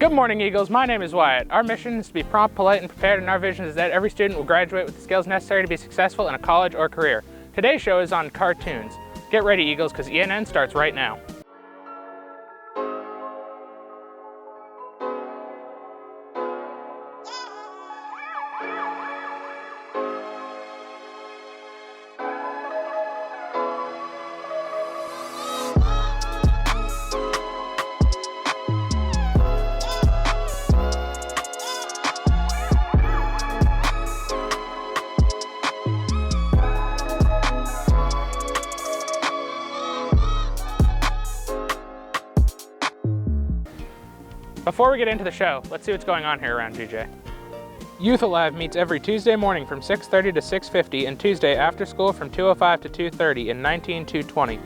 Good morning, Eagles. My name is Wyatt. Our mission is to be prompt, polite, and prepared, and our vision is that every student will graduate with the skills necessary to be successful in a college or career. Today's show is on cartoons. Get ready, Eagles, because ENN starts right now. Before we get into the show, let's see what's going on here around GJ. Youth Alive meets every Tuesday morning from 6:30 to 6:50 and Tuesday after school from 2:05 to 2:30 in 19220.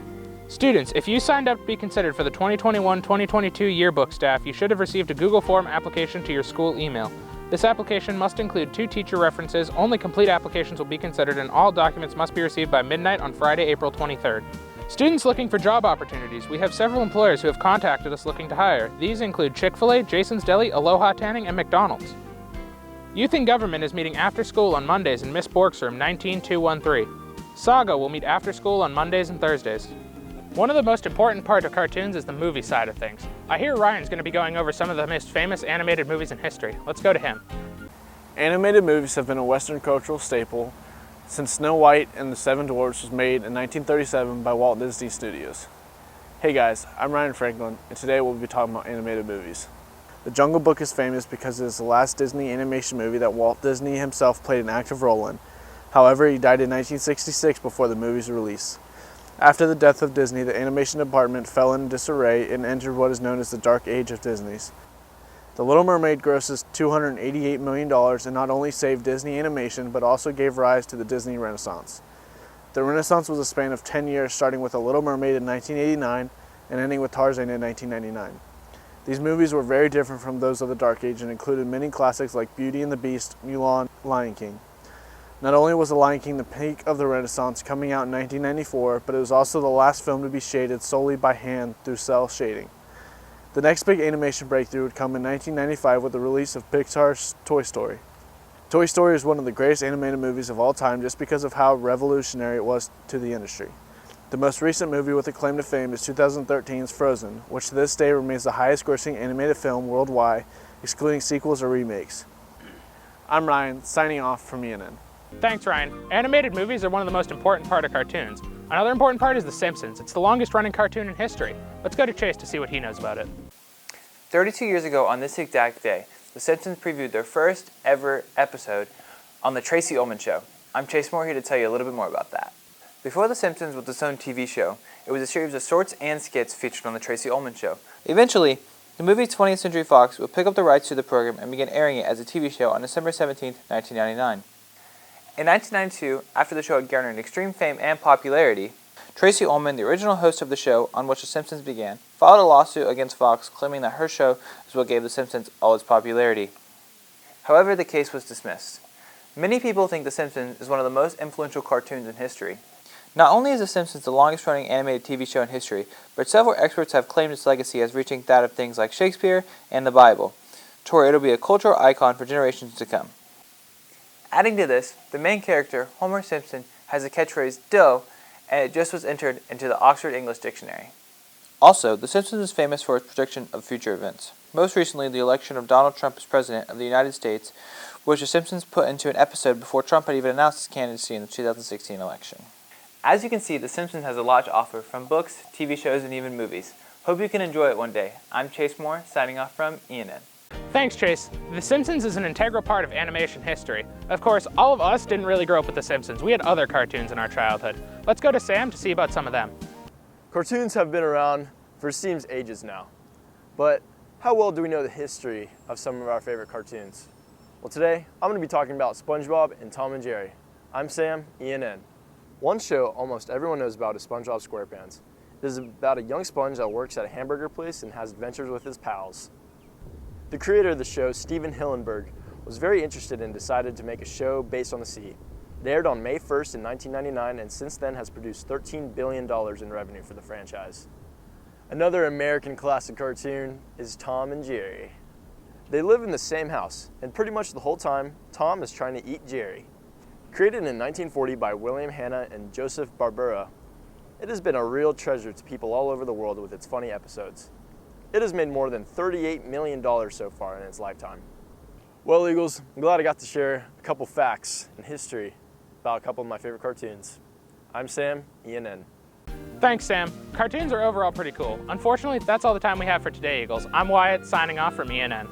Students, if you signed up to be considered for the 2021-2022 yearbook staff, you should have received a Google Form application to your school email. This application must include 2 teacher references, only complete applications will be considered, and all documents must be received by midnight on Friday, April 23rd. Students looking for job opportunities. We have several employers who have contacted us looking to hire. These include Chick-fil-A, Jason's Deli, Aloha Tanning, and McDonald's. Youth in Government is meeting after school on Mondays in Miss Bork's room 19213. Saga will meet after school on Mondays and Thursdays. One of the most important parts of cartoons is the movie side of things. I hear Ryan's going to be going over some of the most famous animated movies in history. Let's go to him. Animated movies have been a Western cultural staple since Snow White and the Seven Dwarfs was made in 1937 by Walt Disney Studios. Hey guys, I'm Ryan Franklin, and today we'll be talking about animated movies. The Jungle Book is famous because it is the last Disney animation movie that Walt Disney himself played an active role in. However, he died in 1966 before the movie's release. After the death of Disney, the animation department fell into disarray and entered what is known as the Dark Age of Disney's. The Little Mermaid grosses $288 million and not only saved Disney animation, but also gave rise to the Disney Renaissance. The Renaissance was a span of 10 years, starting with The Little Mermaid in 1989 and ending with Tarzan in 1999. These movies were very different from those of the Dark Age and included many classics like Beauty and the Beast, Mulan, Lion King. Not only was The Lion King the peak of the Renaissance, coming out in 1994, but it was also the last film to be shaded solely by hand through cel shading. The next big animation breakthrough would come in 1995 with the release of Pixar's Toy Story. Toy Story is one of the greatest animated movies of all time just because of how revolutionary it was to the industry. The most recent movie with a claim to fame is 2013's Frozen, which to this day remains the highest grossing animated film worldwide, excluding sequels or remakes. I'm Ryan, signing off from ENN. Thanks, Ryan. Animated movies are one of the most important part of cartoons. Another important part is The Simpsons. It's the longest running cartoon in history. Let's go to Chase to see what he knows about it. 32 years ago on this exact day, The Simpsons previewed their first ever episode on The Tracey Ullman Show. I'm Chase Moore, here to tell you a little bit more about that. Before The Simpsons was its own TV show, it was a series of shorts and skits featured on The Tracey Ullman Show. Eventually, the movie 20th Century Fox would pick up the rights to the program and begin airing it as a TV show on December 17, 1999. In 1992, after the show had garnered extreme fame and popularity, Tracey Ullman, the original host of the show on which The Simpsons began, filed a lawsuit against Fox claiming that her show is what gave The Simpsons all its popularity. However, the case was dismissed. Many people think The Simpsons is one of the most influential cartoons in history. Not only is The Simpsons the longest running animated TV show in history, but several experts have claimed its legacy as reaching that of things like Shakespeare and the Bible, to where it'll be a cultural icon for generations to come. Adding to this, the main character, Homer Simpson, has the catchphrase "dough," and it just was entered into the Oxford English Dictionary. Also, The Simpsons is famous for its prediction of future events. Most recently, the election of Donald Trump as President of the United States, which The Simpsons put into an episode before Trump had even announced his candidacy in the 2016 election. As you can see, The Simpsons has a lot to offer, from books, TV shows, and even movies. Hope you can enjoy it one day. I'm Chase Moore, signing off from ENN. Thanks, Chase. The Simpsons is an integral part of animation history. Of course, all of us didn't really grow up with The Simpsons. We had other cartoons in our childhood. Let's go to Sam to see about some of them. Cartoons have been around for seems ages now. But how well do we know the history of some of our favorite cartoons? Well, today I'm going to be talking about SpongeBob and Tom and Jerry. I'm Sam, ENN. One show almost everyone knows about is SpongeBob SquarePants. It is about a young sponge that works at a hamburger place and has adventures with his pals. The creator of the show, Steven Hillenburg, was very interested and decided to make a show based on the sea. It aired on May 1st in 1999 and since then has produced $13 billion in revenue for the franchise. Another American classic cartoon is Tom and Jerry. They live in the same house, and pretty much the whole time, Tom is trying to eat Jerry. Created in 1940 by William Hanna and Joseph Barbera, it has been a real treasure to people all over the world with its funny episodes. It has made more than $38 million so far in its lifetime. Well, Eagles, I'm glad I got to share a couple facts and history about a couple of my favorite cartoons. I'm Sam, ENN. Thanks, Sam. Cartoons are overall pretty cool. Unfortunately, that's all the time we have for today, Eagles. I'm Wyatt, signing off from ENN.